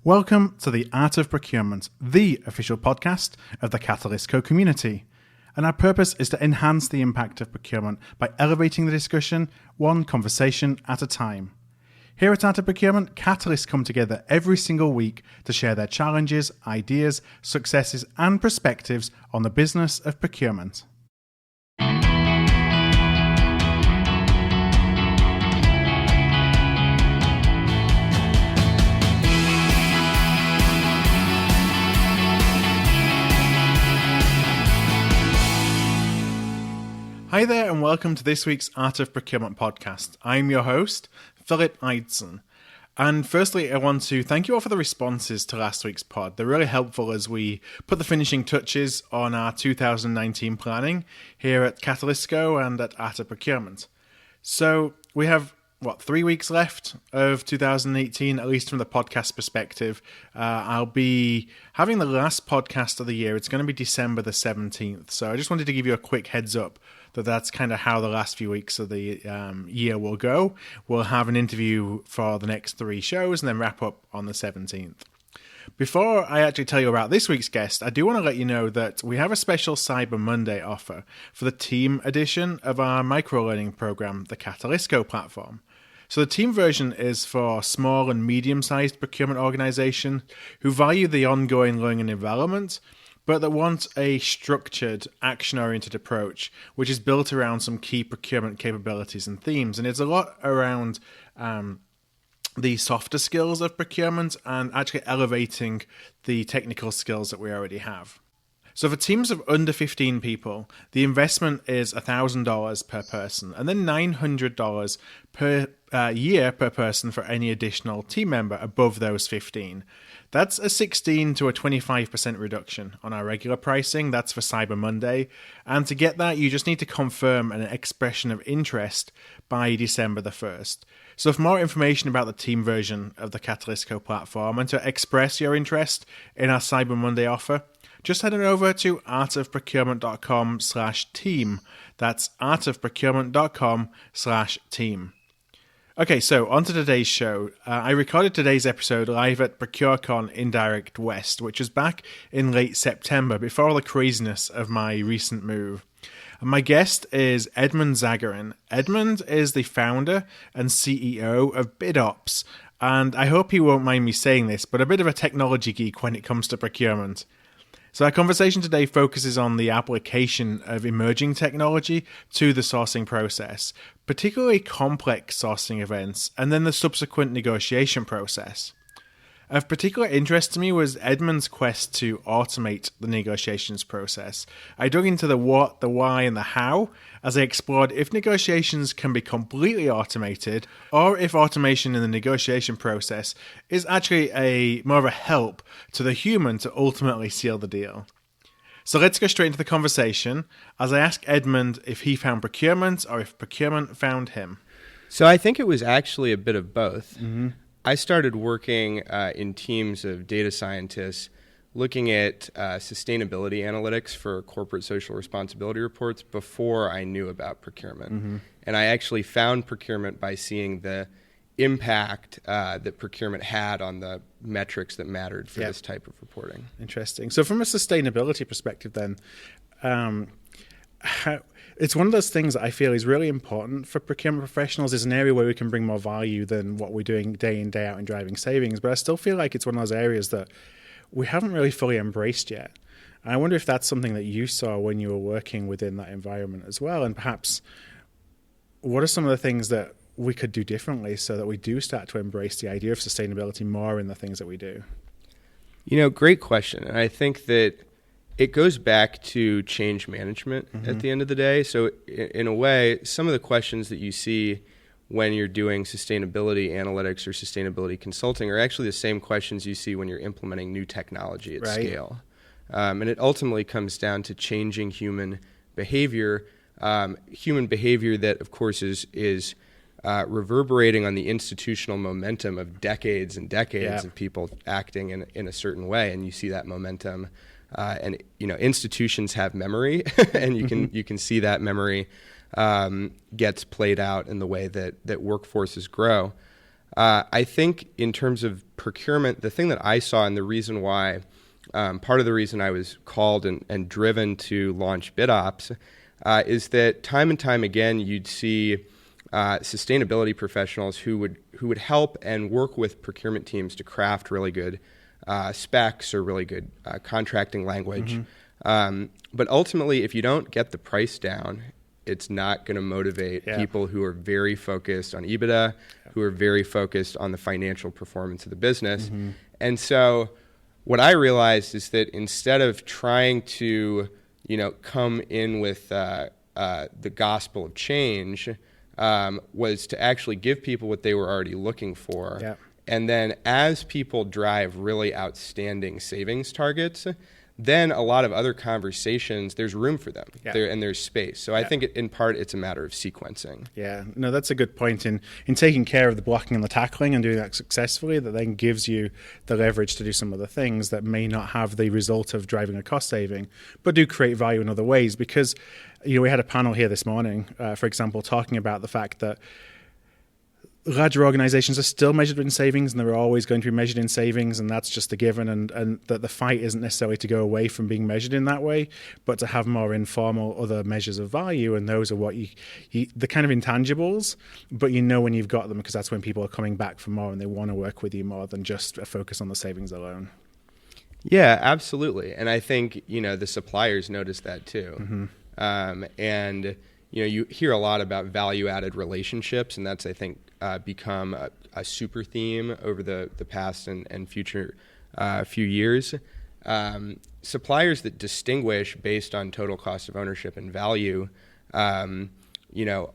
Welcome to the Art of Procurement, the official podcast of the Catalyst Co community. And our purpose is to enhance the impact of procurement by elevating the discussion one conversation at a time. Here at Art of Procurement, Catalysts come together every single week to share their challenges, ideas, successes, and perspectives on the business of procurement. Hi there and welcome to this week's Art of Procurement podcast. I'm your host, Philip Eidson. And firstly, I want to thank you all for the responses to last week's pod. They're really helpful as we put the finishing touches on our 2019 planning here at Catalystco and at Art of Procurement. So we have 3 weeks left of 2018, at least from the podcast perspective. I'll be having the last podcast of the year. It's going to be December the 17th. So I just wanted to give you a quick heads up that that's kind of how the last few weeks of the year will go. We'll have an interview for the next 3 shows and then wrap up on the 17th. Before I actually tell you about this week's guest, I do want to let you know that we have a special Cyber Monday offer for the team edition of our micro-learning program, the Catalystco platform. So the team version is for small and medium-sized procurement organizations who value the ongoing learning and development, but that want a structured, action-oriented approach, which is built around some key procurement capabilities and themes. And it's a lot around the softer skills of procurement and actually elevating the technical skills that we already have. So for teams of under 15 people, the investment is $1,000 per person, and then $900 per year per person for any additional team member above those 15. That's a 16 to a 25% reduction on our regular pricing. That's for Cyber Monday. And to get that, you just need to confirm an expression of interest by December the 1st. So for more information about the team version of the Catalystco platform and to express your interest in our Cyber Monday offer, just head on over to artofprocurement.com/team. That's artofprocurement.com/team. Okay, so on to today's show. I recorded today's episode live at ProcureCon Indirect West, which was back in late September before all the craziness of my recent move. And my guest is Edmund Zagorin. Edmund is the founder and CEO of BidOps, and I hope he won't mind me saying this, but a bit of a technology geek when it comes to procurement. So our conversation today focuses on the application of emerging technology to the sourcing process, particularly complex sourcing events, and then the subsequent negotiation process. Of particular interest to me was Edmund's quest to automate the negotiations process. I dug into the what, the why, and the how as I explored if negotiations can be completely automated or if automation in the negotiation process is actually more of a help to the human to ultimately seal the deal. So let's go straight into the conversation as I ask Edmund if he found procurement or if procurement found him. So I think it was actually a bit of both. Mm-hmm. I started working in teams of data scientists looking at sustainability analytics for corporate social responsibility reports before I knew about procurement. Mm-hmm. And I actually found procurement by seeing the impact that procurement had on the metrics that mattered for this type of reporting. Interesting. So from a sustainability perspective then, it's one of those things that I feel is really important for procurement professionals. Is an area where we can bring more value than what we're doing day in, day out in driving savings. But I still feel like it's one of those areas that we haven't really fully embraced yet. And I wonder if that's something that you saw when you were working within that environment as well. And perhaps what are some of the things that we could do differently so that we do start to embrace the idea of sustainability more in the things that we do? Great question. And I think that it goes back to change management at the end of the day. So in a way, some of the questions that you see when you're doing sustainability analytics or sustainability consulting are actually the same questions you see when you're implementing new technology at scale. And it ultimately comes down to changing human behavior that, of course, is reverberating on the institutional momentum of decades and decades of people acting in a certain way. And you see that momentum. And institutions have memory, and you can see that memory gets played out in the way that workforces grow. I think in terms of procurement, the thing that I saw and the reason why, part of the reason I was called and driven to launch BidOps is that time and time again, you'd see sustainability professionals who would help and work with procurement teams to craft really good specs or really good contracting language. But ultimately, if you don't get the price down, it's not going to motivate people who are very focused on EBITDA, who are very focused on the financial performance of the business. And so what I realized is that instead of trying to, come in with the gospel of change, was to actually give people what they were already looking for. And then as people drive really outstanding savings targets, then a lot of other conversations, there's room for them there, and there's space. So I think in part it's a matter of sequencing. Yeah, no, that's a good point. In taking care of the blocking and the tackling and doing that successfully, that then gives you the leverage to do some other things that may not have the result of driving a cost saving, but do create value in other ways. Because, we had a panel here this morning, for example, talking about the fact that larger organizations are still measured in savings, and they're always going to be measured in savings, and that's just a given, and that the fight isn't necessarily to go away from being measured in that way, but to have more informal other measures of value, and those are what you the kind of intangibles, but when you've got them, because that's when people are coming back for more and they want to work with you more than just a focus on the savings alone. Yeah, absolutely. And I think, the suppliers notice that too. And you hear a lot about value-added relationships, and that's, I think, become a super theme over the past and future few years. Suppliers that distinguish based on total cost of ownership and value,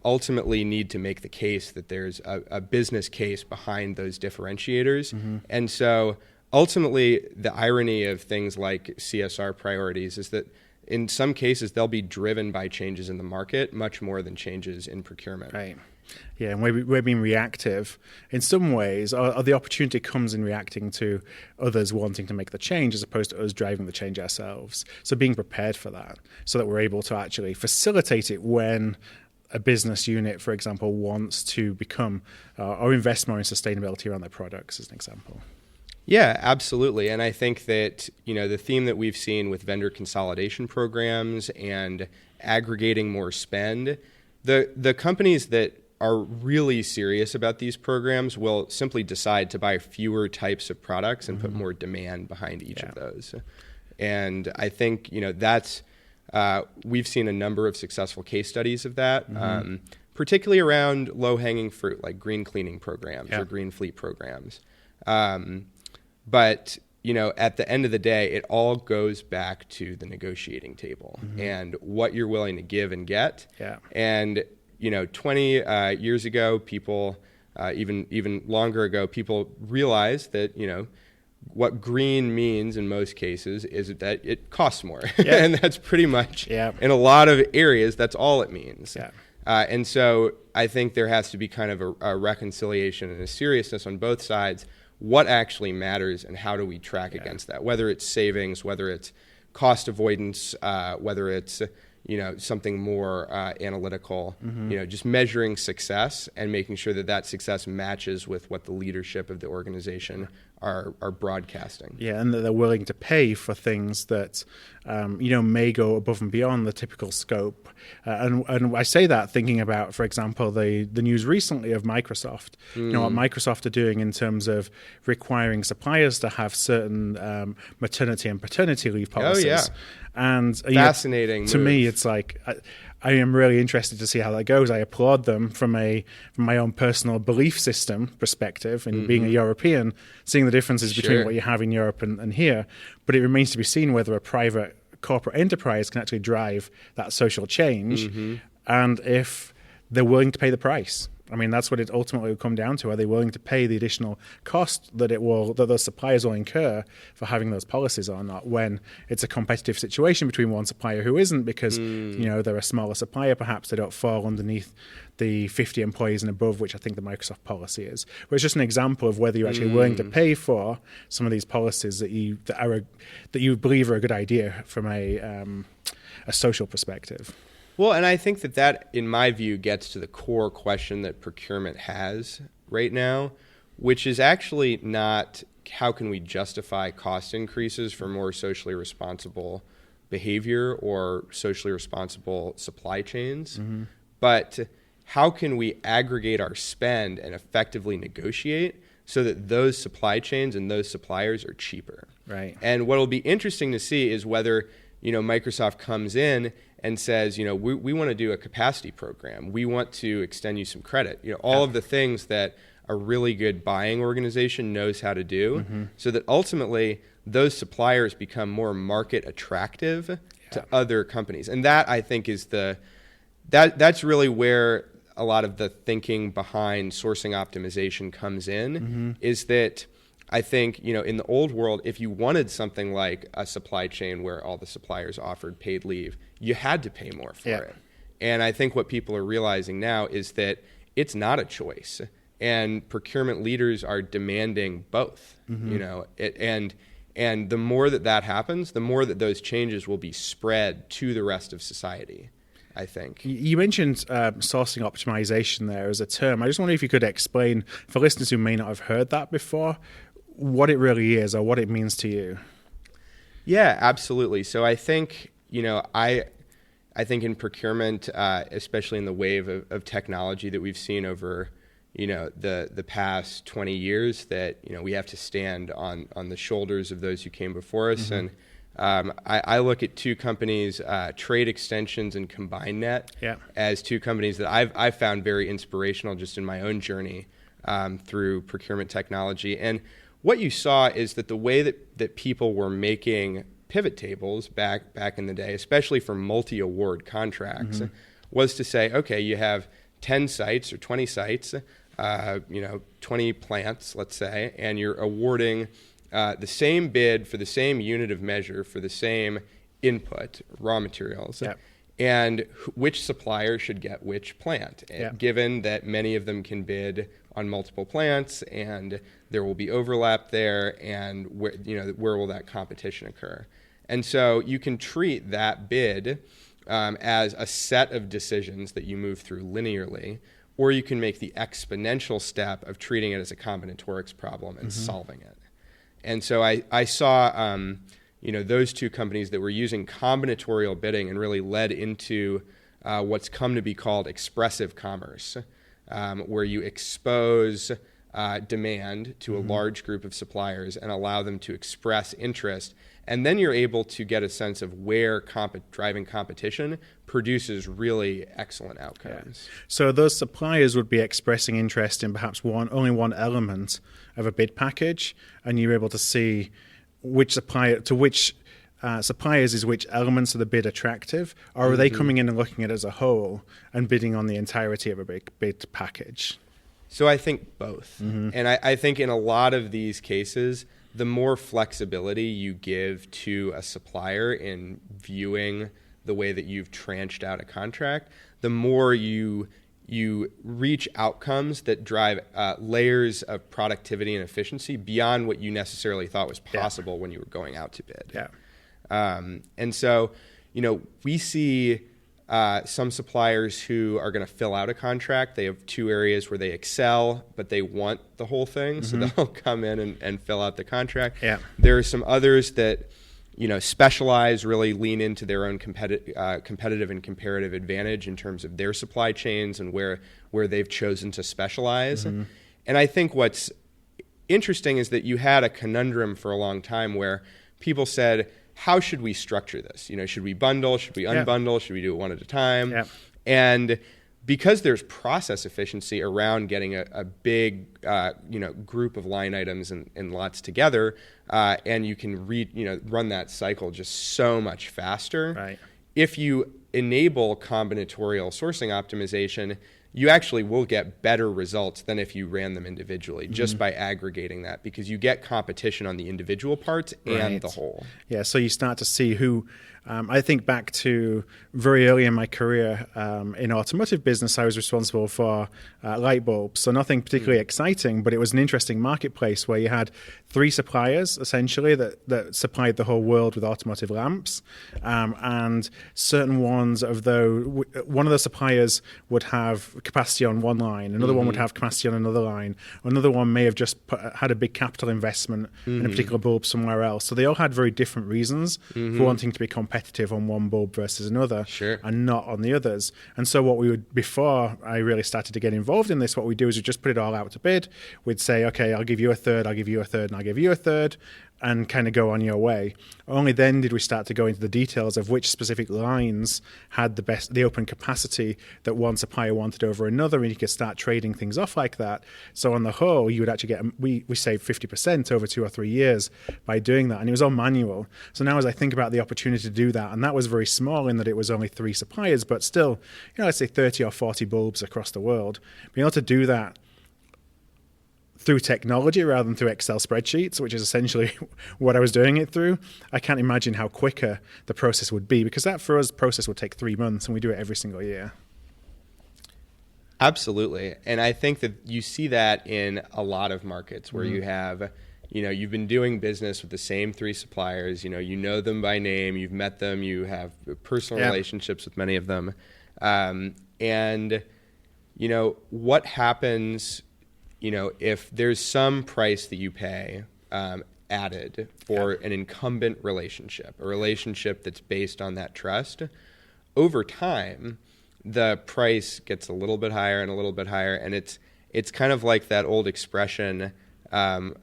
ultimately need to make the case that there's a business case behind those differentiators. And so ultimately, the irony of things like CSR priorities is that in some cases, they'll be driven by changes in the market much more than changes in procurement. Right. Yeah, and we're being reactive in some ways, or the opportunity comes in reacting to others wanting to make the change as opposed to us driving the change ourselves. So being prepared for that so that we're able to actually facilitate it when a business unit, for example, wants to become or invest more in sustainability around their products, as an example. Yeah, absolutely. And I think that, the theme that we've seen with vendor consolidation programs and aggregating more spend, the companies that are really serious about these programs will simply decide to buy fewer types of products and put more demand behind each of those. And I think, that's, we've seen a number of successful case studies of that, particularly around low-hanging fruit, like green cleaning programs or green fleet programs. But, at the end of the day, it all goes back to the negotiating table and what you're willing to give and get. And, 20 years ago, people, even longer ago, people realized that, what green means in most cases is that it costs more. And that's pretty much, in a lot of areas, that's all it means. And so I think there has to be kind of a reconciliation and a seriousness on both sides. What actually matters and how do we track against that? Whether it's savings, whether it's cost avoidance, whether it's something more analytical, just measuring success and making sure that success matches with what the leadership of the organization are broadcasting. Yeah, and that they're willing to pay for things that may go above and beyond the typical scope. And I say that thinking about, for example, the news recently of Microsoft. What Microsoft are doing in terms of requiring suppliers to have certain maternity and paternity leave policies. And fascinating. To me, it's like I am really interested to see how that goes. I applaud them from my own personal belief system perspective, and being a European, seeing the differences between what you have in Europe and here. But it remains to be seen whether a private corporate enterprise can actually drive that social change, and if they're willing to pay the price. I mean, that's what it ultimately will come down to. Are they willing to pay the additional cost that those suppliers will incur for having those policies or not, when it's a competitive situation between one supplier who isn't, because they're a smaller supplier, perhaps they don't fall underneath the 50 employees and above, which I think the Microsoft policy is. But it's just an example of whether you're actually willing to pay for some of these policies that you believe are a good idea from a social perspective. Well, and I think that, in my view, gets to the core question that procurement has right now, which is actually not how can we justify cost increases for more socially responsible behavior or socially responsible supply chains, but how can we aggregate our spend and effectively negotiate so that those supply chains and those suppliers are cheaper. Right. And what will be interesting to see is whether, Microsoft comes in and says, we want to do a capacity program. We want to extend you some credit. All of the things that a really good buying organization knows how to do, so that ultimately those suppliers become more market attractive to other companies. And that, I think, is that's really where a lot of the thinking behind sourcing optimization comes in, is that I think, in the old world, if you wanted something like a supply chain where all the suppliers offered paid leave, you had to pay more for it. And I think what people are realizing now is that it's not a choice. And procurement leaders are demanding both, and the more that happens, the more that those changes will be spread to the rest of society, I think. You mentioned sourcing optimization there as a term. I just wonder if you could explain, for listeners who may not have heard that before, what it really is or what it means to you. Yeah, absolutely. So I think, I think in procurement, especially in the wave of technology that we've seen over, the past 20 years, that, we have to stand on the shoulders of those who came before us. And I look at two companies, Trade Extensions and CombinedNet, as two companies that I've found very inspirational just in my own journey through procurement technology. And what you saw is that the way that people were making pivot tables back in the day, especially for multi-award contracts, was to say, okay, you have 10 sites or 20 sites, 20 plants, let's say, and you're awarding the same bid for the same unit of measure for the same input, raw materials, and which supplier should get which plant, given that many of them can bid on multiple plants and there will be overlap there, and where will that competition occur? And so you can treat that bid as a set of decisions that you move through linearly, or you can make the exponential step of treating it as a combinatorics problem and solving it. And so I saw those two companies that were using combinatorial bidding and really led into what's come to be called expressive commerce, where you expose demand to a large group of suppliers and allow them to express interest. And then you're able to get a sense of where driving competition produces really excellent outcomes. So those suppliers would be expressing interest in perhaps only one element of a bid package, and you're able to see which supplier to which suppliers is which elements of the bid attractive, or are they coming in and looking at it as a whole and bidding on the entirety of a big bid package? So I think both. And I think in a lot of these cases, the more flexibility you give to a supplier in viewing the way that you've tranched out a contract, the more you reach outcomes that drive layers of productivity and efficiency beyond what you necessarily thought was possible when you were going out to bid. And so, we see some suppliers who are going to fill out a contract. They have two areas where they excel, but they want the whole thing, so they'll come in and fill out the contract. There are some others that specialize, really lean into their own competitive and comparative advantage in terms of their supply chains and where they've chosen to specialize. And I think what's interesting is that you had a conundrum for a long time where people said, how should we structure this? Should we bundle? Should we unbundle? Should we do it one at a time? And because there's process efficiency around getting a big group of line items and lots together, and you can run that cycle just so much faster. If you enable combinatorial sourcing optimization, you actually will get better results than if you ran them individually, just by aggregating that, because you get competition on the individual parts and the whole. Yeah, so you start to see who, I think back to very early in my career in automotive business, I was responsible for light bulbs. So nothing particularly exciting, but it was an interesting marketplace where you had 3 suppliers, essentially, that supplied the whole world with automotive lamps. And certain ones of those, one of the suppliers would have capacity on one line, another one would have capacity on another line, another one may have just had a big capital investment in a particular bulb somewhere else. So they all had very different reasons for wanting to be competitive on one bulb versus another, and not on the others. And so what we would, before I really started to get involved in this, what we do is we just put it all out to bid. We'd say, okay, I'll give you a third, I'll give you a third, and I'll give you a third, and kind of go on your way. Only then did we start to go into the details of which specific lines had the open capacity that one supplier wanted over another, and you could start trading things off like that. So on the whole, you would actually get, we saved 50% over 2 or 3 years by doing that, and it was all manual. So now as I think about the opportunity to do that, and that was very small in that it was only 3 suppliers, but still, let's say 30 or 40 bulbs across the world, being able to do that through technology rather than through Excel spreadsheets, which is essentially what I was doing it through, I can't imagine how quicker the process would be, because that for us process would take 3 months and we do it every single year. Absolutely. And I think that you see that in a lot of markets where you have, you've been doing business with the same 3 suppliers, you know them by name, you've met them, you have personal relationships with many of them. And what happens if there's some price that you pay added for an incumbent relationship, a relationship that's based on that trust, over time, the price gets a little bit higher and a little bit higher. And it's kind of like that old expression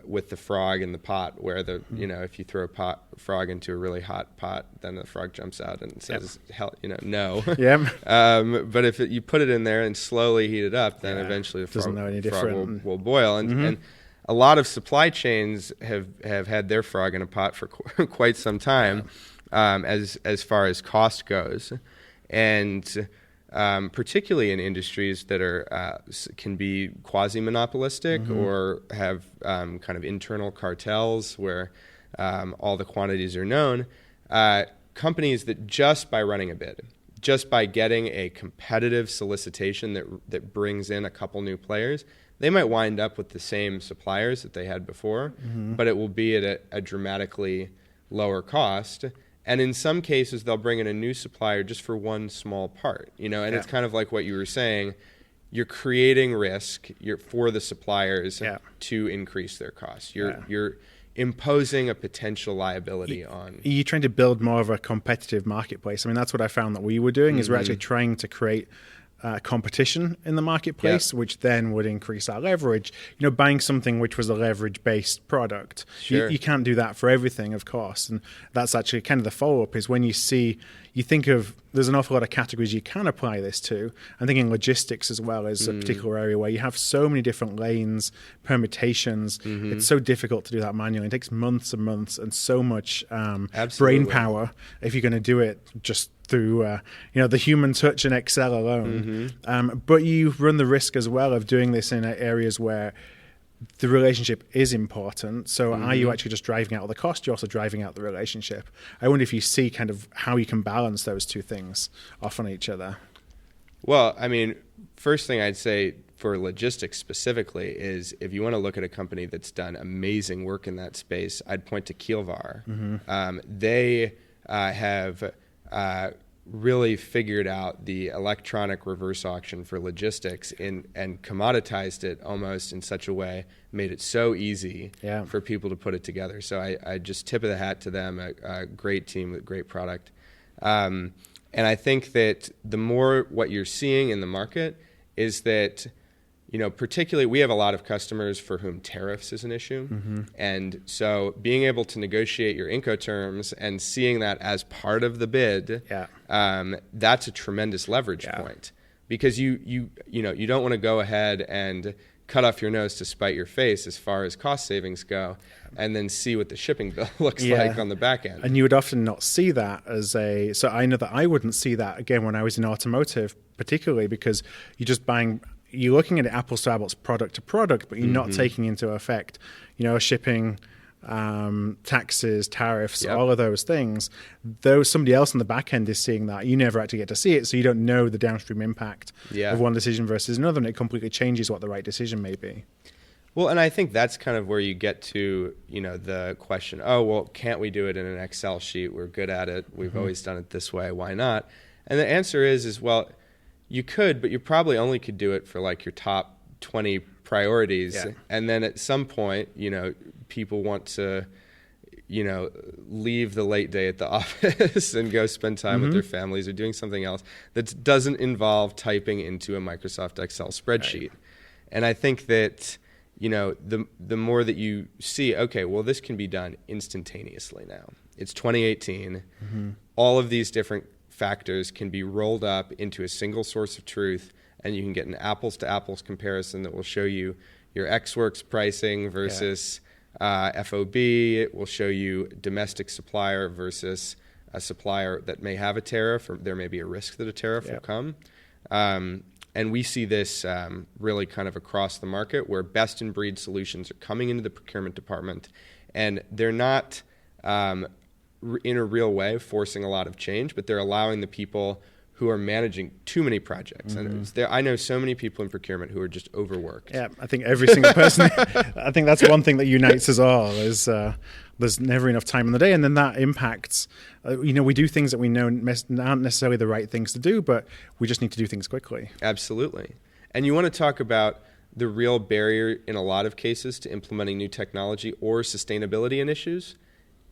with the frog in the pot, where if you throw a frog into a really hot pot, then the frog jumps out and says, "Hell, no." But if you put it in there and slowly heat it up, then eventually the frog will boil. And a lot of supply chains have had their frog in a pot for quite some time, as far as cost goes, and particularly in industries that are can be quasi-monopolistic or have kind of internal cartels where all the quantities are known. Companies that just by running a bid, just by getting a competitive solicitation that brings in a couple new players, they might wind up with the same suppliers that they had before, but it will be at a dramatically lower cost. And in some cases, they'll bring in a new supplier just for one small part, and it's kind of like what you were saying. You're creating risk for the suppliers to increase their costs. You're imposing a potential liability on. You're trying to build more of a competitive marketplace. I mean, that's what I found that we were doing, is we're actually trying to create competition in the marketplace, which then would increase our leverage. Buying something which was a leverage-based product, you can't do that for everything, of course. And that's actually kind of the follow-up, is when you think of, there's an awful lot of categories you can apply this to. I'm thinking logistics as well as a particular area where you have so many different lanes, permutations. It's so difficult to do that manually. It takes months and months and so much brain power if you're going to do it just through the human touch and Excel alone. But you run the risk as well of doing this in areas where the relationship is important. So are you actually just driving out the cost? You're also driving out the relationship. I wonder if you see kind of how you can balance those two things off on each other. Well, I mean, first thing I'd say for logistics specifically is, if you want to look at a company that's done amazing work in that space, I'd point to Kielvar. They have really figured out the electronic reverse auction for logistics and commoditized it almost in such a way, made it so easy for people to put it together. So I just tip of the hat to them, a great team with great product. And I think that the more what you're seeing in the market is that, particularly we have a lot of customers for whom tariffs is an issue. And so being able to negotiate your Incoterms and seeing that as part of the bid, that's a tremendous leverage point, because you don't want to go ahead and cut off your nose to spite your face as far as cost savings go, and then see what the shipping bill looks like on the back end. And you would often not see that so I know that I wouldn't see that again when I was in automotive, particularly because you're looking at it apples to apples, product to product, but you're not taking into effect, shipping, taxes, tariffs, all of those things. Though somebody else on the back end is seeing that, you never actually get to see it, so you don't know the downstream impact of one decision versus another, and it completely changes what the right decision may be. Well, and I think that's kind of where you get to, the question, can't we do it in an Excel sheet? We're good at it. We've always done it this way. Why not? And the answer is well, You could, but you probably only could do it for like your top 20 priorities. Yeah. And then at some point, people want to, leave the late day at the office and go spend time with their families or doing something else that doesn't involve typing into a Microsoft Excel spreadsheet. Right. And I think that, the more that you see, okay, well, this can be done instantaneously now. It's 2018. All of these different factors can be rolled up into a single source of truth, and you can get an apples to apples comparison that will show you your Xworks pricing versus FOB. It will show you domestic supplier versus a supplier that may have a tariff, or there may be a risk that a tariff will come. And we see this really kind of across the market, where best in breed solutions are coming into the procurement department, and they're not in a real way forcing a lot of change, but they're allowing the people who are managing too many projects. And I know so many people in procurement who are just overworked. Yeah, I think every single person, I think that's one thing that unites us all is there's never enough time in the day. And then that impacts, we do things that we know aren't necessarily the right things to do, but we just need to do things quickly. Absolutely. And you want to talk about the real barrier in a lot of cases to implementing new technology or sustainability issues.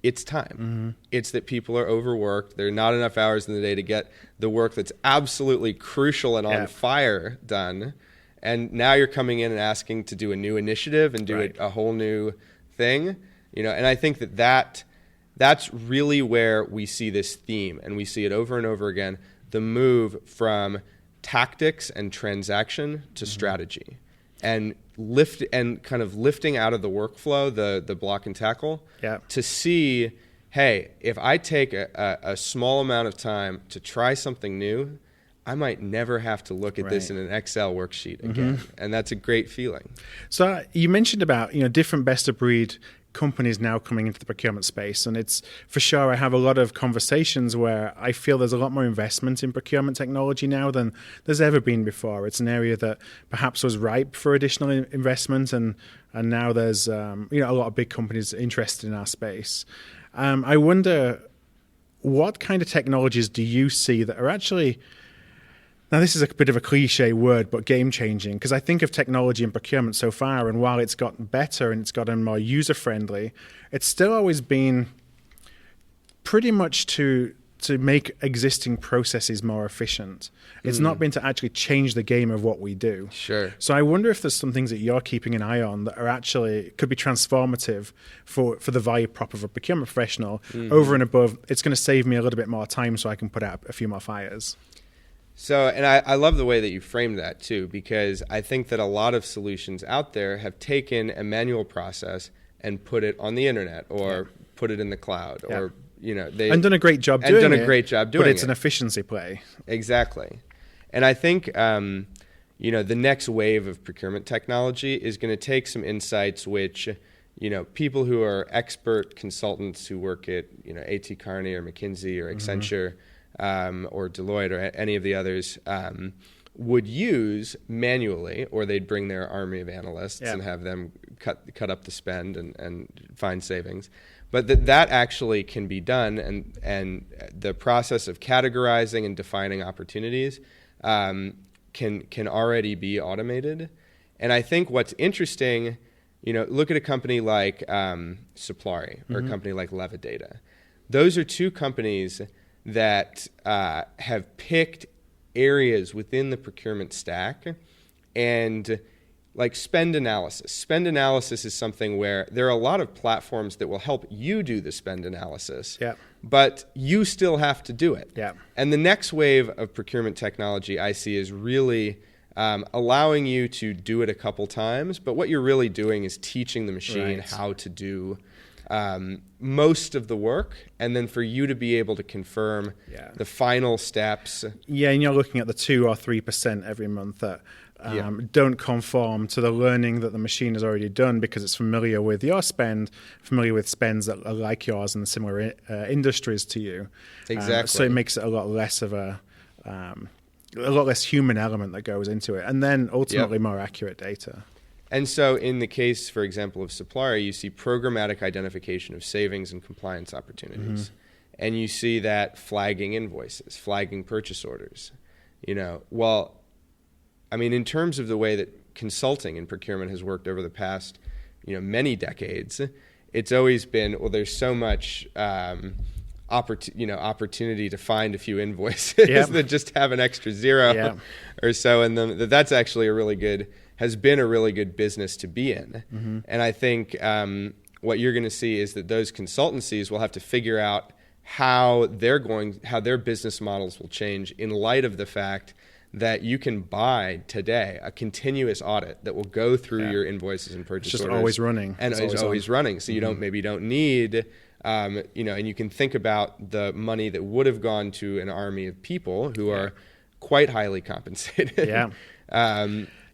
It's time. It's that people are overworked. There are not enough hours in the day to get the work that's absolutely crucial and on fire done. And now you're coming in and asking to do a new initiative and do a whole new thing. And I think that's really where we see this theme, and we see it over and over again, the move from tactics and transaction to strategy. And kind of lifting out of the workflow, the block and tackle, to see, hey, if I take a small amount of time to try something new, I might never have to look at this in an Excel worksheet again. And that's a great feeling. So you mentioned about, different best of breed companies now coming into the procurement space. And it's for sure, I have a lot of conversations where I feel there's a lot more investment in procurement technology now than there's ever been before. It's an area that perhaps was ripe for additional investment. And now there's, a lot of big companies interested in our space. I wonder, what kind of technologies do you see that are actually, now this is a bit of a cliche word, but game-changing, because I think of technology and procurement so far, and while it's gotten better and it's gotten more user-friendly, it's still always been pretty much to make existing processes more efficient. It's not been to actually change the game of what we do. Sure. So I wonder if there's some things that you're keeping an eye on that are actually, could be transformative for the value prop of a procurement professional over and above, it's going to save me a little bit more time so I can put out a few more fires. So, and I love the way that you framed that too, because I think that a lot of solutions out there have taken a manual process and put it on the internet or put it in the cloud or, and done a great job doing it. But it's an efficiency play. Exactly. And I think, the next wave of procurement technology is going to take some insights which, people who are expert consultants who work at, A.T. Kearney or McKinsey or Accenture, or Deloitte or any of the others would use manually, or they'd bring their army of analysts and have them cut up the spend and find savings. But that actually can be done, and the process of categorizing and defining opportunities can already be automated. And I think what's interesting, look at a company like Supplari or a company like Levidata. Those are two companies that have picked areas within the procurement stack and like spend analysis. Spend analysis is something where there are a lot of platforms that will help you do the spend analysis, but you still have to do it. And the next wave of procurement technology I see is really allowing you to do it a couple times, but what you're really doing is teaching the machine how to do most of the work, and then for you to be able to confirm the final steps. Yeah, and you're looking at the 2 or 3% every month that don't conform to the learning that the machine has already done because it's familiar with your spend, familiar with spends that are like yours in similar industries to you. Exactly. So it makes it a lot less of a lot less human element that goes into it, and then ultimately more accurate data. And so in the case, for example, of Supplari, you see programmatic identification of savings and compliance opportunities. And you see that flagging invoices, flagging purchase orders. Well, I mean, in terms of the way that consulting and procurement has worked over the past, many decades, it's always been, well, there's so much opportunity to find a few invoices that just have an extra zero or so in them. That's actually has been a really good business to be in. Mm-hmm. And I think what you're going to see is that those consultancies will have to figure out how their business models will change in light of the fact that you can buy today a continuous audit that will go through your invoices and purchase orders. It's just always running. And it's always running. So you don't need, and you can think about the money that would have gone to an army of people who are quite highly compensated. Yeah.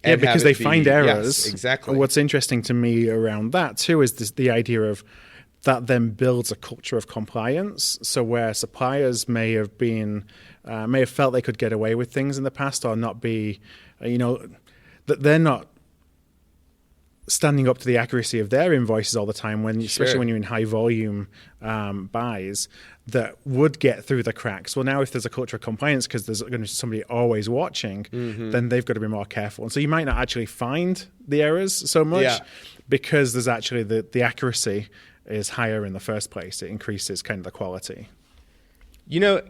Because they find errors. Yes, exactly. What's interesting to me around that too is the idea of that then builds a culture of compliance. So where suppliers may have felt they could get away with things in the past or not be, that they're not standing up to the accuracy of their invoices all the time, especially when you're in high volume buys, that would get through the cracks. Well, now if there's a culture of compliance because there's going to be somebody always watching, then they've got to be more careful. And so you might not actually find the errors so much because there's actually the accuracy is higher in the first place. It increases kind of the quality.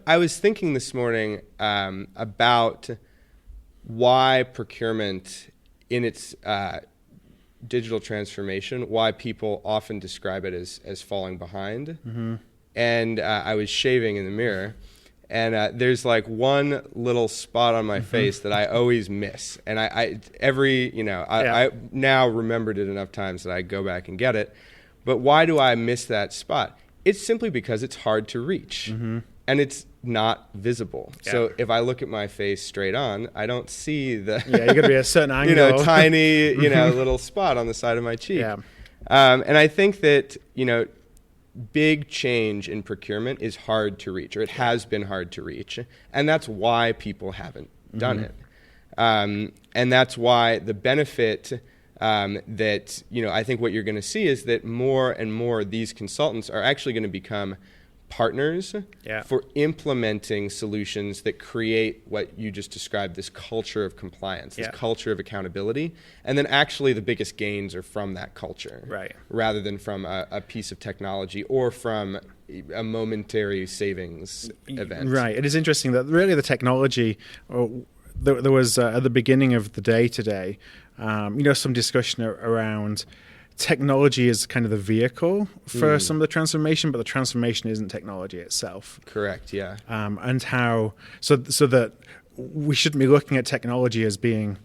I was thinking this morning about why procurement in its digital transformation, why people often describe it as falling behind. Mm-hmm. And I was shaving in the mirror, and there's like one little spot on my face that I always miss. And I now remembered it enough times that I go back and get it. But why do I miss that spot? It's simply because it's hard to reach. Mm-hmm. And it's not visible. Yeah. So if I look at my face straight on, I don't see the you got to be a certain angle, tiny little spot on the side of my cheek. Yeah. And I think that big change in procurement is hard to reach, or it has been hard to reach, and that's why people haven't done it. And that's why the benefit that I think what you're going to see is that more and more these consultants are actually going to become partners for implementing solutions that create what you just described, this culture of compliance, this culture of accountability. And then actually the biggest gains are from that culture, rather than from a piece of technology or from a momentary savings event. Right. It is interesting that really the technology, there was at the beginning of the day today, some discussion around technology is kind of the vehicle for some of the transformation, but the transformation isn't technology itself. Correct, yeah. And how, so that we shouldn't be looking at technology as being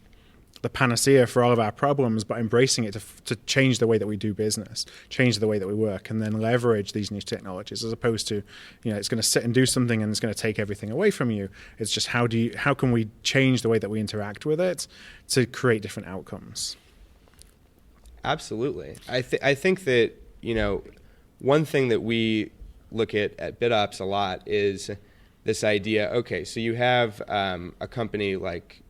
the panacea for all of our problems, but embracing it to change the way that we do business, change the way that we work, and then leverage these new technologies, as opposed to, it's going to sit and do something and it's going to take everything away from you. It's just how can we change the way that we interact with it to create different outcomes? Absolutely. I think that, one thing that we look at BidOps a lot is this idea, okay, so you have a company like,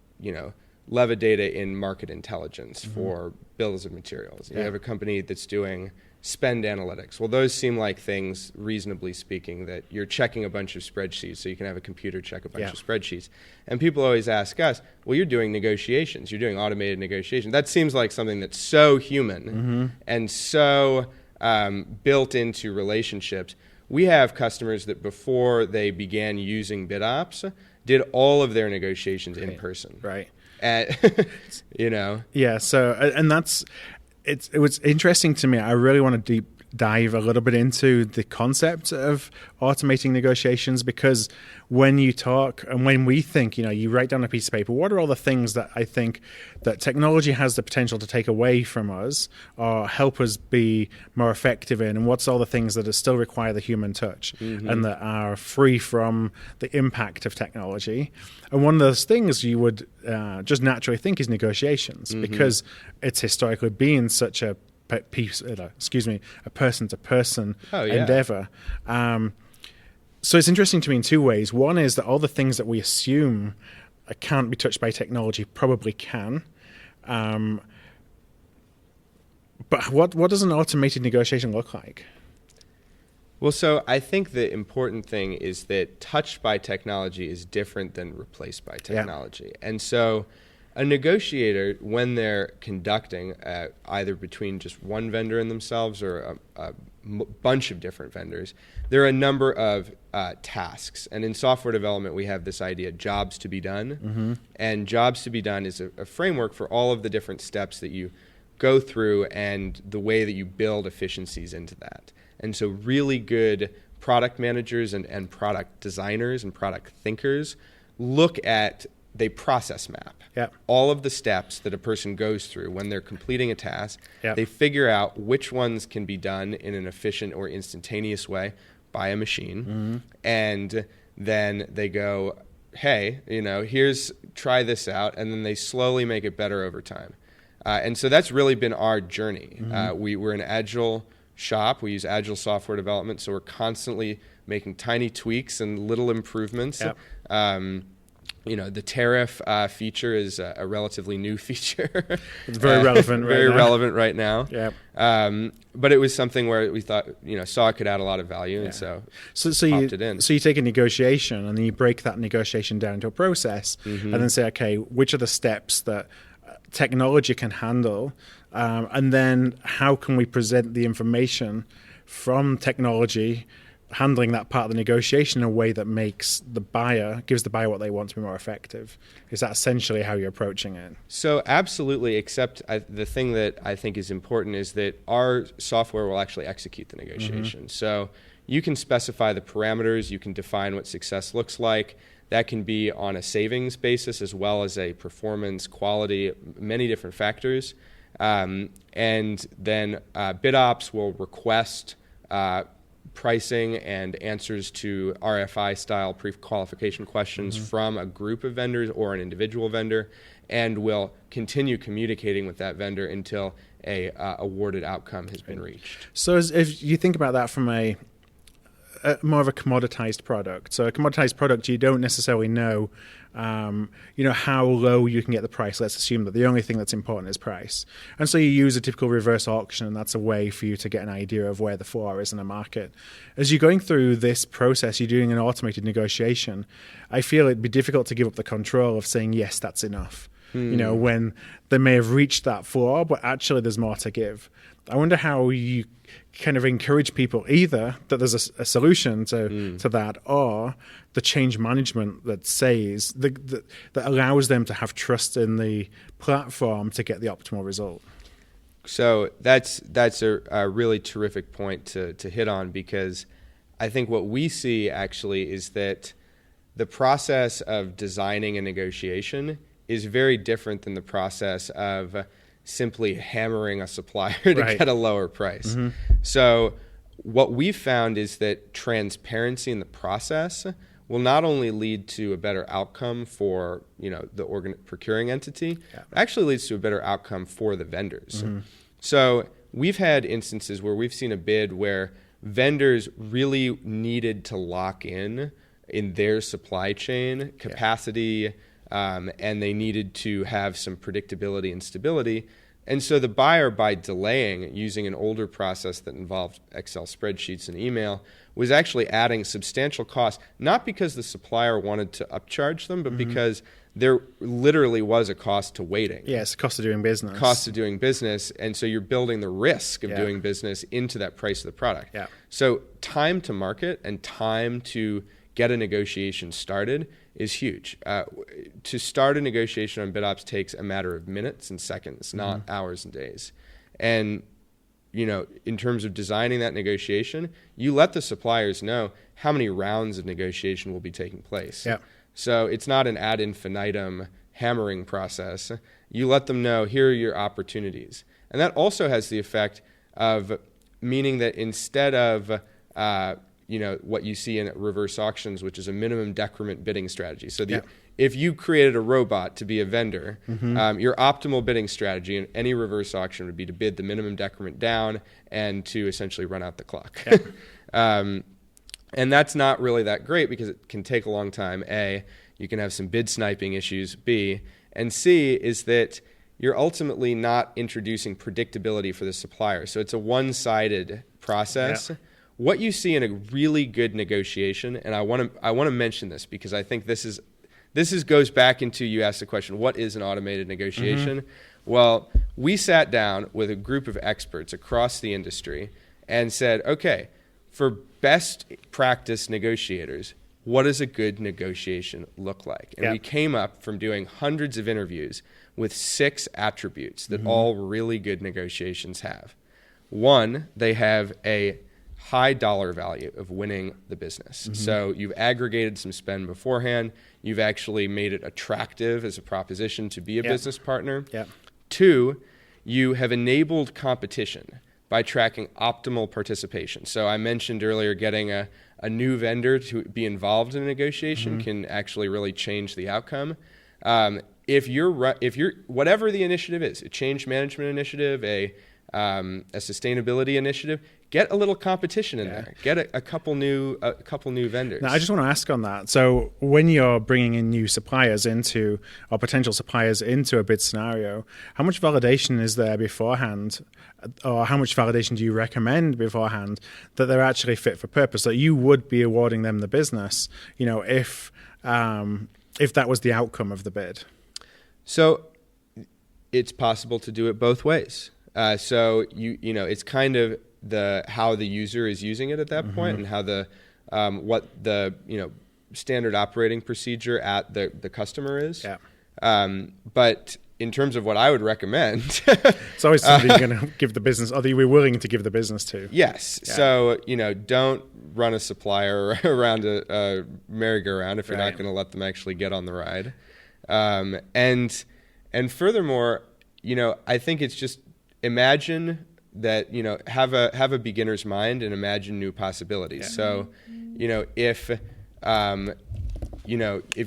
Valueadded in market intelligence for bills of materials. You have a company that's doing spend analytics. Well, those seem like things, reasonably speaking, that you're checking a bunch of spreadsheets, so you can have a computer check a bunch of spreadsheets. And people always ask us, well, you're doing negotiations. You're doing automated negotiation. That seems like something that's so human and so built into relationships. We have customers that before they began using BidOps did all of their negotiations in person. Right. Yeah, so, and it was interesting to me. I really want to deep dive a little bit into the concept of automating negotiations, because when you talk and when we think, you write down a piece of paper, what are all the things that I think that technology has the potential to take away from us or help us be more effective in, and what's all the things that still require the human touch and that are free from the impact of technology. And one of those things you would just naturally think is negotiations, because it's historically been such a person-to-person endeavor. So it's interesting to me in two ways. One is that all the things that we assume can't be touched by technology probably can. But what does an automated negotiation look like? Well, so I think the important thing is that touched by technology is different than replaced by technology. Yeah. And so a negotiator, when they're conducting either between just one vendor and themselves or a bunch of different vendors, there are a number of tasks. And in software development, we have this idea, jobs to be done. Mm-hmm. And jobs to be done is a framework for all of the different steps that you go through and the way that you build efficiencies into that. And so really good product managers and product designers and product thinkers they process map all of the steps that a person goes through when they're completing a task. Yep. They figure out which ones can be done in an efficient or instantaneous way by a machine. Mm-hmm. And then they go, hey, try this out. And then they slowly make it better over time. And so that's really been our journey. Mm-hmm. We're an agile shop. We use agile software development. So we're constantly making tiny tweaks and little improvements. Yep. The tariff feature is a relatively new feature. It's very relevant right now. Very relevant right now. Yep. But it was something where we thought, saw it could add a lot of value, and so popped it in. So you take a negotiation, and then you break that negotiation down into a process, mm-hmm. and then say, okay, which are the steps that technology can handle, and then how can we present the information from technology handling that part of the negotiation in a way that gives the buyer what they want to be more effective? Is that essentially how you're approaching it? So absolutely, except the thing that I think is important is that our software will actually execute the negotiation. Mm-hmm. So you can specify the parameters, you can define what success looks like. That can be on a savings basis as well as a performance, quality, many different factors. And then BidOps will request pricing and answers to RFI-style pre-qualification questions mm-hmm. from a group of vendors or an individual vendor, and will continue communicating with that vendor until a awarded outcome has been reached. So if you think about that from a more of a commoditized product. So a commoditized product, you don't necessarily know, how low you can get the price. Let's assume that the only thing that's important is price. And so you use a typical reverse auction, and that's a way for you to get an idea of where the floor is in a market. As you're going through this process, you're doing an automated negotiation. I feel it'd be difficult to give up the control of saying, yes, that's enough. When they may have reached that floor, but actually there's more to give. I wonder how you kind of encourage people either that there's a solution to that, or the change management that says that allows them to have trust in the platform to get the optimal result. So that's a really terrific point to hit on, because I think what we see actually is that the process of designing a negotiation is very different than the process of simply hammering a supplier to get a lower price. Mm-hmm. So what we've found is that transparency in the process will not only lead to a better outcome for the procuring entity, it actually leads to a better outcome for the vendors. Mm-hmm. So we've had instances where we've seen a bid where vendors really needed to lock in their supply chain capacity, and they needed to have some predictability and stability. And so the buyer, by delaying, using an older process that involved Excel spreadsheets and email, was actually adding substantial costs, not because the supplier wanted to upcharge them, but mm-hmm. because there literally was a cost to waiting. Yes, cost of doing business. Cost of doing business. And so you're building the risk of doing business into that price of the product. Yeah. So time to market and time to get a negotiation started is huge. To start a negotiation on BidOps takes a matter of minutes and seconds, not mm-hmm. hours and days. And, in terms of designing that negotiation, you let the suppliers know how many rounds of negotiation will be taking place. Yeah. So it's not an ad infinitum hammering process. You let them know, here are your opportunities. And that also has the effect of meaning that instead of what you see in reverse auctions, which is a minimum decrement bidding strategy. So if you created a robot to be a vendor, mm-hmm. Your optimal bidding strategy in any reverse auction would be to bid the minimum decrement down and to essentially run out the clock. Yeah. And that's not really that great because it can take a long time. A, you can have some bid sniping issues. B, and C is that you're ultimately not introducing predictability for the supplier. So it's a one-sided process. Yeah. what you see in a really good negotiation, and I want to mention this because I think this goes back into, you asked the question, what is an automated negotiation? Well, we sat down with a group of experts across the industry and said, okay, for best practice negotiators, what does a good negotiation look like? And we came up from doing hundreds of interviews with 6 attributes that all really good negotiations have. One, they have a high dollar value of winning the business. So you've aggregated some spend beforehand. You've actually made it attractive as a proposition to be a business partner. 2, you have enabled competition by tracking optimal participation. So I mentioned earlier getting a new vendor to be involved in a negotiation can actually really change the outcome. If you're whatever the initiative is, a change management initiative, a sustainability initiative, get a little competition in there. Get a couple new vendors. Now, I just want to ask on that. So when you're bringing in new suppliers or potential suppliers into a bid scenario, how much validation is there beforehand, or how much validation do you recommend beforehand that they're actually fit for purpose, that you would be awarding them the business, if that was the outcome of the bid? So it's possible to do it both ways. So it's kind of how the user is using it at that point, and how what the standard operating procedure at the customer is. But in terms of what I would recommend, it's always somebody you're going to give the business, or that we're willing to give the business to. Yes. So don't run a supplier around a merry-go-round if you're not going to let them actually get on the ride. And furthermore, I think it's just imagine that, have a beginner's mind and imagine new possibilities. So, if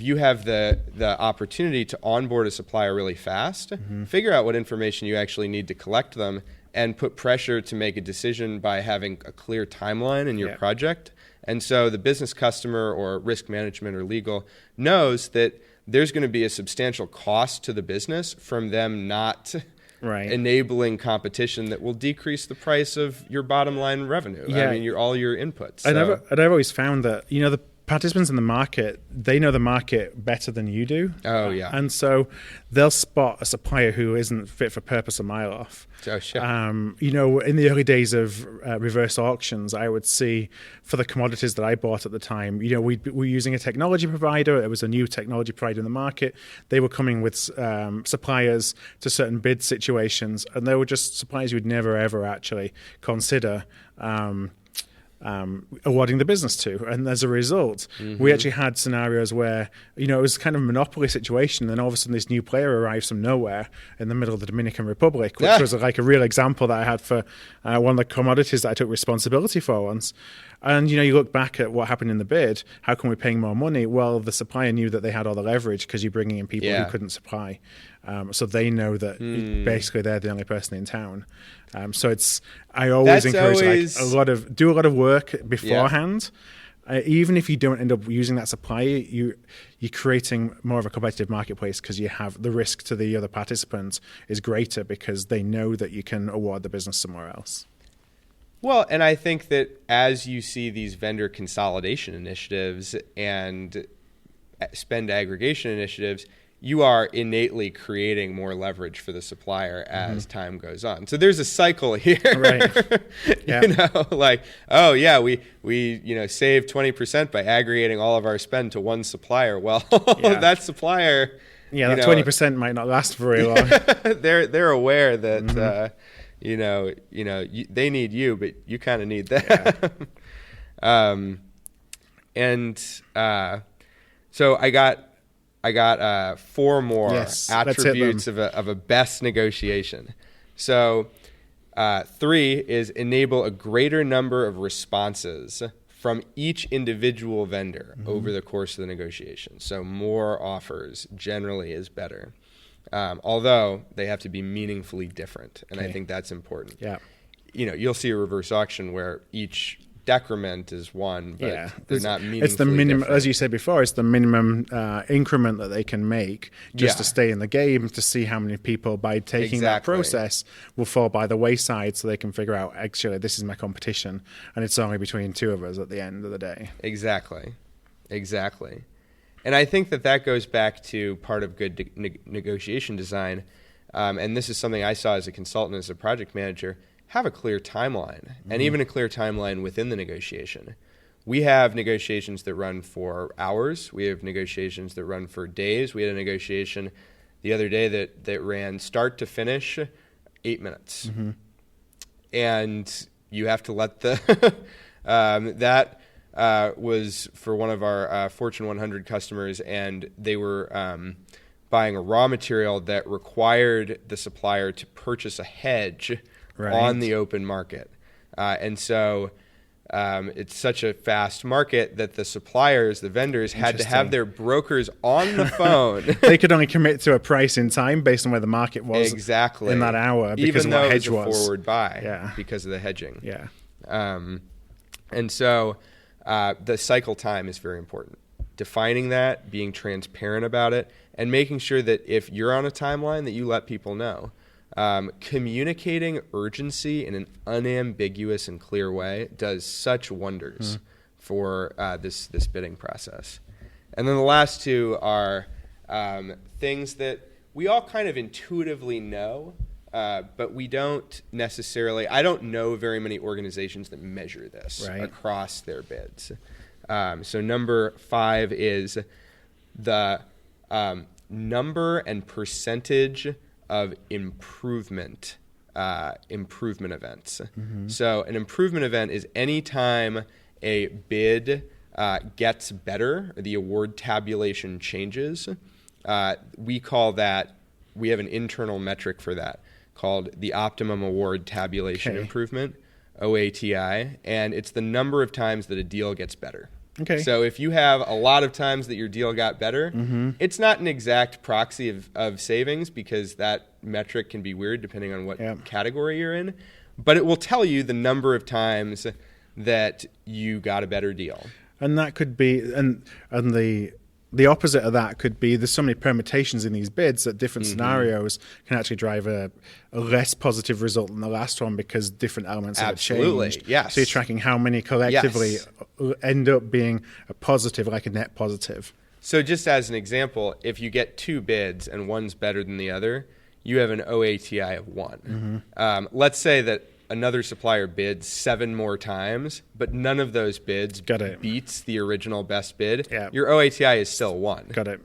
you have the opportunity to onboard a supplier really fast, figure out what information you actually need to collect them and put pressure to make a decision by having a clear timeline in your project. And so the business customer or risk management or legal knows that there's going to be a substantial cost to the business from them not enabling competition that will decrease the price of your bottom line revenue. I mean, all your inputs. So. And I've always found that, the participants in the market, they know the market better than you do. Oh, yeah. And so they'll spot a supplier who isn't fit for purpose a mile off. Oh, sure. In the early days of reverse auctions, I would see for the commodities that I bought at the time, we were using a technology provider. It was a new technology provider in the market. They were coming with suppliers to certain bid situations, and they were just suppliers you would never, ever actually consider awarding the business to. And as a result, we actually had scenarios where, it was kind of a monopoly situation, and all of a sudden this new player arrives from nowhere in the middle of the Dominican Republic, which was like a real example that I had for one of the commodities that I took responsibility for once. And, you look back at what happened in the bid, how come we're paying more money? Well, the supplier knew that they had all the leverage because you're bringing in people who couldn't supply. So they know that basically they're the only person in town. So I always encourage do a lot of work beforehand. Even if you don't end up using that supplier, you're creating more of a competitive marketplace because you have the risk to the other participants is greater because they know that you can award the business somewhere else. Well, and I think that as you see these vendor consolidation initiatives and spend aggregation initiatives, you are innately creating more leverage for the supplier as time goes on. So there's a cycle here. Right. Yeah. We saved 20% by aggregating all of our spend to one supplier. Well, that supplier, that 20% might not last very long. They're aware that they need you, but you kind of need them. So I got 4 more attributes of a best negotiation. So 3 is enable a greater number of responses from each individual vendor over the course of the negotiation. So more offers generally is better. Although they have to be meaningfully different, and I think that's important. Yeah, you'll see a reverse auction where each decrement is one, but they're not meaningfully It's the minimum, different. as you said before, it's the minimum increment that they can make just to stay in the game, to see how many people, by taking that process, will fall by the wayside, so they can figure out, actually, this is my competition, and it's only between two of us at the end of the day. Exactly. And I think that goes back to part of good negotiation design, and this is something I saw as a consultant, as a project manager. Have a clear timeline, and even a clear timeline within the negotiation. We have negotiations that run for hours. We have negotiations that run for days. We had a negotiation the other day that ran start to finish 8 minutes. And you have to let the that was for one of our Fortune 100 customers, and they were buying a raw material that required the supplier to purchase a hedge on the open market. And so it's such a fast market that the suppliers, the vendors, had to have their brokers on the phone. They could only commit to a price in time based on where the market was exactly in that hour, because even of what though hedge it was a was. forward buy because of the hedging. And so the cycle time is very important. Defining that, being transparent about it, and making sure that if you're on a timeline that you let people know. Communicating urgency in an unambiguous and clear way does such wonders for this bidding process. And then the last two are things that we all kind of intuitively know, but we don't necessarily. I don't know very many organizations that measure this across their bids. So number 5 is the number and percentage of improvement events. So an improvement event is any time a bid gets better, or the award tabulation changes. We call that, we have an internal metric for that called the optimum award tabulation improvement, OATI, and it's the number of times that a deal gets better. So if you have a lot of times that your deal got better, it's not an exact proxy of savings, because that metric can be weird depending on what category you're in, but it will tell you the number of times that you got a better deal. And that could be, and the opposite of that could be, there's so many permutations in these bids that different scenarios can actually drive a less positive result than the last one, because different elements have changed. Yes. So you're tracking how many collectively end up being a positive, like a net positive. So just as an example, if you get 2 bids and one's better than the other, you have an OATI of 1. Let's say that another supplier bids 7 more times, but none of those bids beats the original best bid. Your OATI is still 1. Got it.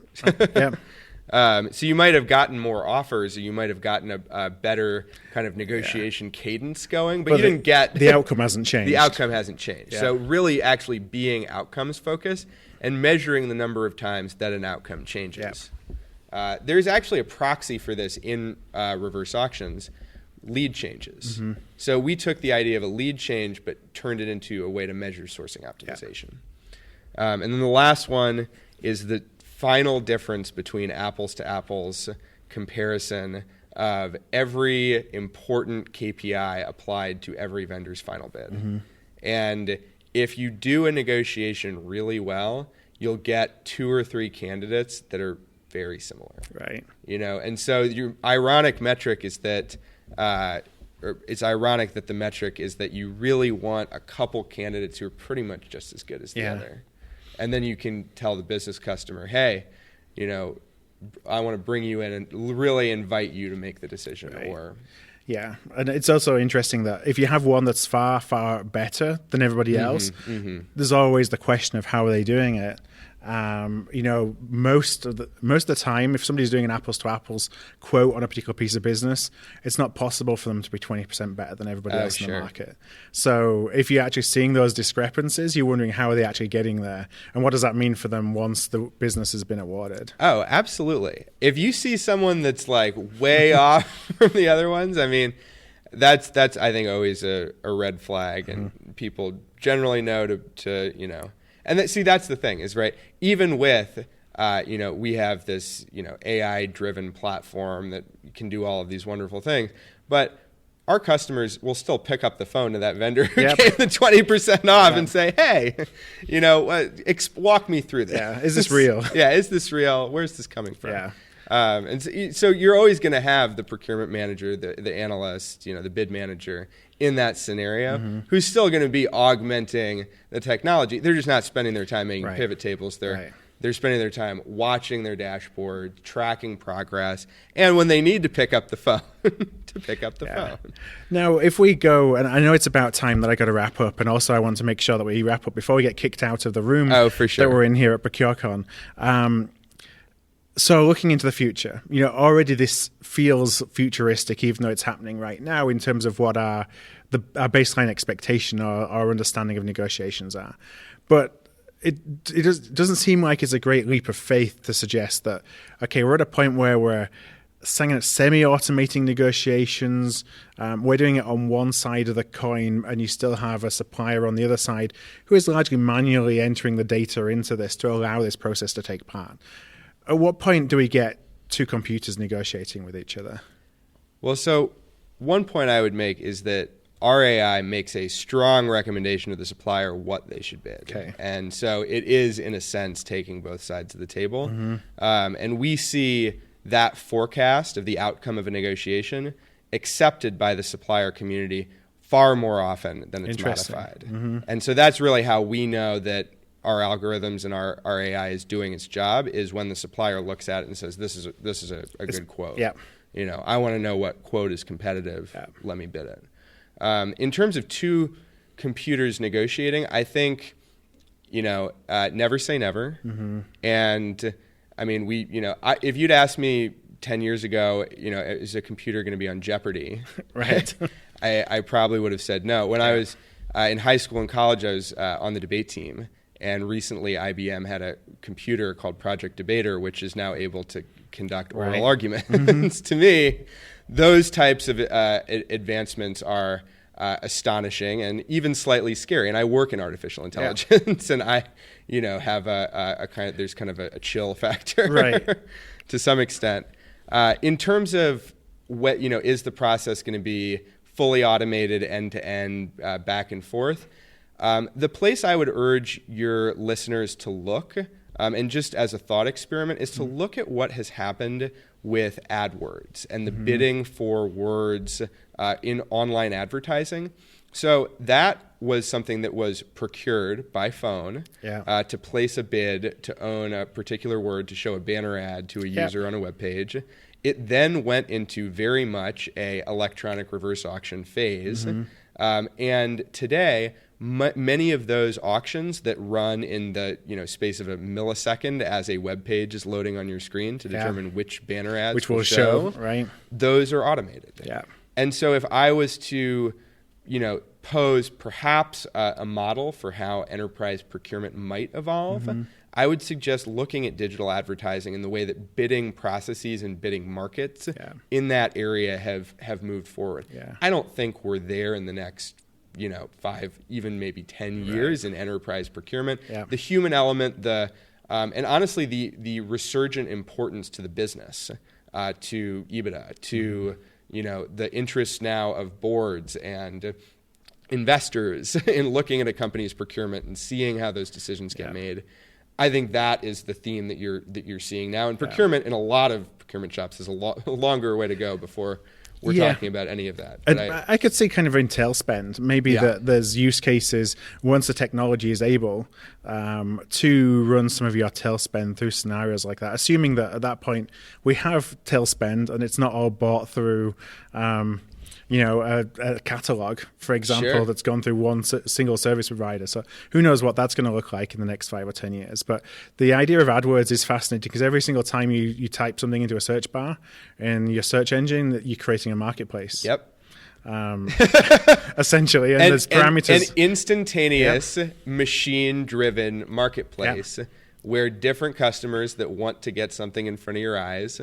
So you might have gotten more offers, or you might have gotten a better kind of negotiation cadence going, but you didn't get... The outcome hasn't changed. The outcome hasn't changed. So really actually being outcomes focused and measuring the number of times that an outcome changes. There's actually a proxy for this in reverse auctions, lead changes. So we took the idea of a lead change but turned it into a way to measure sourcing optimization. And then the last one is the final difference between apples to apples comparison of every important KPI applied to every vendor's final bid. And if you do a negotiation really well, you'll get 2 or 3 candidates that are very similar. And so your ironic metric is that it's ironic that the metric is that you really want a couple candidates who are pretty much just as good as the other. And then you can tell the business customer, hey, I want to bring you in and really invite you to make the decision. And it's also interesting that if you have one that's far, far better than everybody else, there's always the question of how are they doing it. Most of the time, if somebody's doing an apples to apples quote on a particular piece of business, it's not possible for them to be 20% better than everybody else in the market. So if you're actually seeing those discrepancies, you're wondering how are they actually getting there, and what does that mean for them once the business has been awarded? Oh, absolutely. If you see someone that's like way off from the other ones, I mean, that's I think always a red flag, and people generally know to. And that's the thing is, even with, we have this, AI-driven platform that can do all of these wonderful things. But our customers will still pick up the phone to that vendor who gave the 20% off and say, hey, walk me through this. Yeah. Is this real? Yeah. Is this real? Where's this coming from? Yeah. And so you're always going to have the procurement manager, the analyst, the bid manager in that scenario, who's still going to be augmenting the technology. They're just not spending their time making pivot tables. They're spending their time watching their dashboard, tracking progress, and when they need to pick up the phone, to pick up the phone. Now, if we go, and I know it's about time that I got to wrap up, and also I want to make sure that we wrap up before we get kicked out of the room for sure. that we're in here at ProcureCon. So looking into the future, already this feels futuristic, even though it's happening right now in terms of what our baseline expectation or our understanding of negotiations are. But it doesn't seem like it's a great leap of faith to suggest that, okay, we're at a point where we're semi-automating negotiations. We're doing it on one side of the coin, and you still have a supplier on the other side who is largely manually entering the data into this to allow this process to take part. At what point do we get two computers negotiating with each other? Well, so one point I would make is that our AI makes a strong recommendation to the supplier what they should bid. Okay. And so it is, in a sense, taking both sides of the table. And we see that forecast of the outcome of a negotiation accepted by the supplier community far more often than it's modified. And so that's really how we know that our algorithms and our AI is doing its job, is when the supplier looks at it and says, this is a good quote. Yeah. I want to know what quote is competitive. Yeah. Let me bid it. In terms of two computers negotiating, I think, never say never. And I mean, if you'd asked me 10 years ago, is a computer going to be on Jeopardy? Right. I probably would have said no. When I was in high school and college, I was on the debate team. And recently, IBM had a computer called Project Debater, which is now able to conduct oral arguments. To me, those types of advancements are astonishing and even slightly scary. And I work in artificial intelligence, and I, have there's kind of a chill factor, to some extent. In terms of what is the process going to be fully automated, end to end, back and forth? The place I would urge your listeners to look, and just as a thought experiment, is to look at what has happened with AdWords and the bidding for words in online advertising. So that was something that was procured by phone to place a bid, to own a particular word, to show a banner ad to a user on a web page. It then went into very much a electronic reverse auction phase. And today, many of those auctions that run in the space of a millisecond as a web page is loading on your screen to determine which banner ads will show, right? Those are automated. Yeah. And so if I was to, pose perhaps a model for how enterprise procurement might evolve, I would suggest looking at digital advertising and the way that bidding processes and bidding markets in that area have moved forward. Yeah. I don't think we're there in the next 5, even maybe 10 years in enterprise procurement. Yeah. The human element, and honestly, the resurgent importance to the business, to EBITDA, to the interests now of boards and investors in looking at a company's procurement and seeing how those decisions get made. I think that is the theme that you're seeing now. And procurement in a lot of procurement shops is a longer way to go before we're talking about any of that. But I could see kind of in tail spend, maybe that there's use cases once the technology is able to run some of your tail spend through scenarios like that, assuming that at that point we have tail spend and it's not all bought through a catalog, for example, that's gone through one single service provider. So who knows what that's going to look like in the next 5 or 10 years. But the idea of AdWords is fascinating because every single time you type something into a search bar in your search engine, you're creating a marketplace. Yep. Essentially, and there's parameters. An instantaneous, machine-driven marketplace where different customers that want to get something in front of your eyes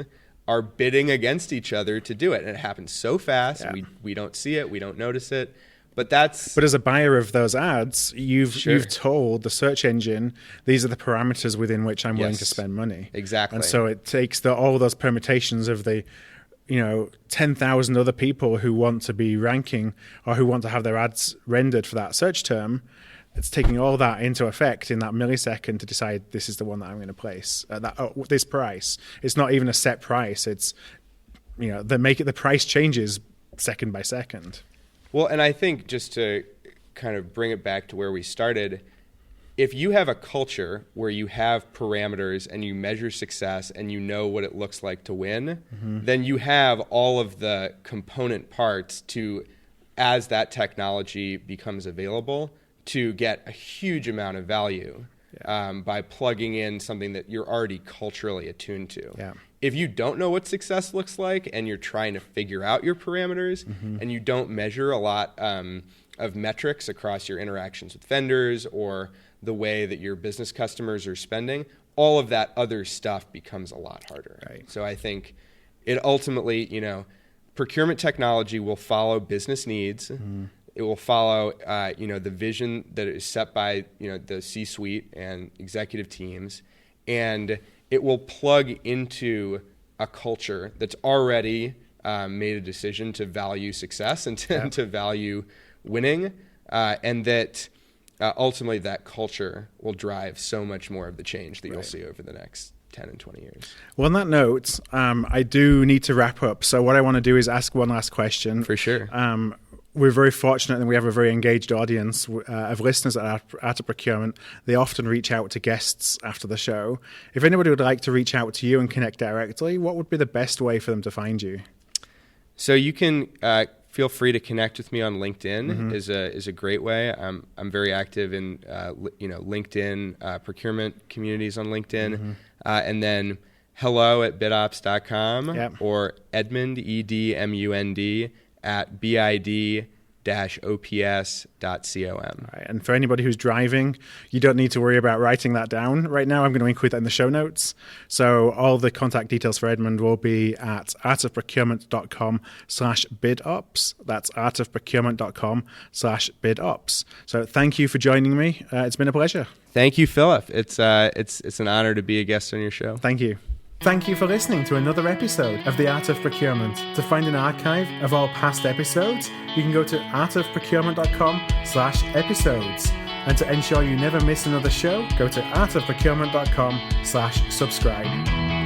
are bidding against each other to do it. And it happens so fast, we don't see it, we don't notice it. But as a buyer of those ads, you've told the search engine, these are the parameters within which I'm willing to spend money. Exactly. And so it takes all those permutations of the 10,000 other people who want to be ranking or who want to have their ads rendered for that search term, it's taking all that into effect in that millisecond to decide this is the one that I'm going to place at this price. It's not even a set price. It's, the price changes second by second. Well, and I think just to kind of bring it back to where we started, if you have a culture where you have parameters and you measure success and you know what it looks like to win, then you have all of the component parts to, as that technology becomes available, to get a huge amount of value by plugging in something that you're already culturally attuned to. Yeah. If you don't know what success looks like and you're trying to figure out your parameters and you don't measure a lot of metrics across your interactions with vendors or the way that your business customers are spending, all of that other stuff becomes a lot harder. Right. So I think it ultimately, procurement technology will follow business needs. It will follow, the vision that is set by, the C-suite and executive teams, and it will plug into a culture that's already made a decision to value success and to value winning, and that ultimately that culture will drive so much more of the change that you'll see over the next 10 and 20 years. Well, on that note, I do need to wrap up. So what I want to do is ask one last question. For sure. We're very fortunate and we have a very engaged audience of listeners at Art of Procurement. They often reach out to guests after the show. If anybody would like to reach out to you and connect directly, what would be the best way for them to find you? So you can feel free to connect with me on LinkedIn. is a great way. I'm very active in LinkedIn procurement communities on LinkedIn, and then hello@bitops.com or Edmund EDMUND at bid-ops.com. Right. And for anybody who's driving, you don't need to worry about writing that down right now. I'm going to include that in the show notes. So all the contact details for Edmund will be at artofprocurement.com/bidops. That's artofprocurement.com/bidops. So thank you for joining me. It's been a pleasure. Thank you, Philip. It's an honor to be a guest on your show. Thank you. Thank you for listening to another episode of The Art of Procurement. To find an archive of all past episodes, you can go to artofprocurement.com/episodes. And to ensure you never miss another show, go to artofprocurement.com/subscribe.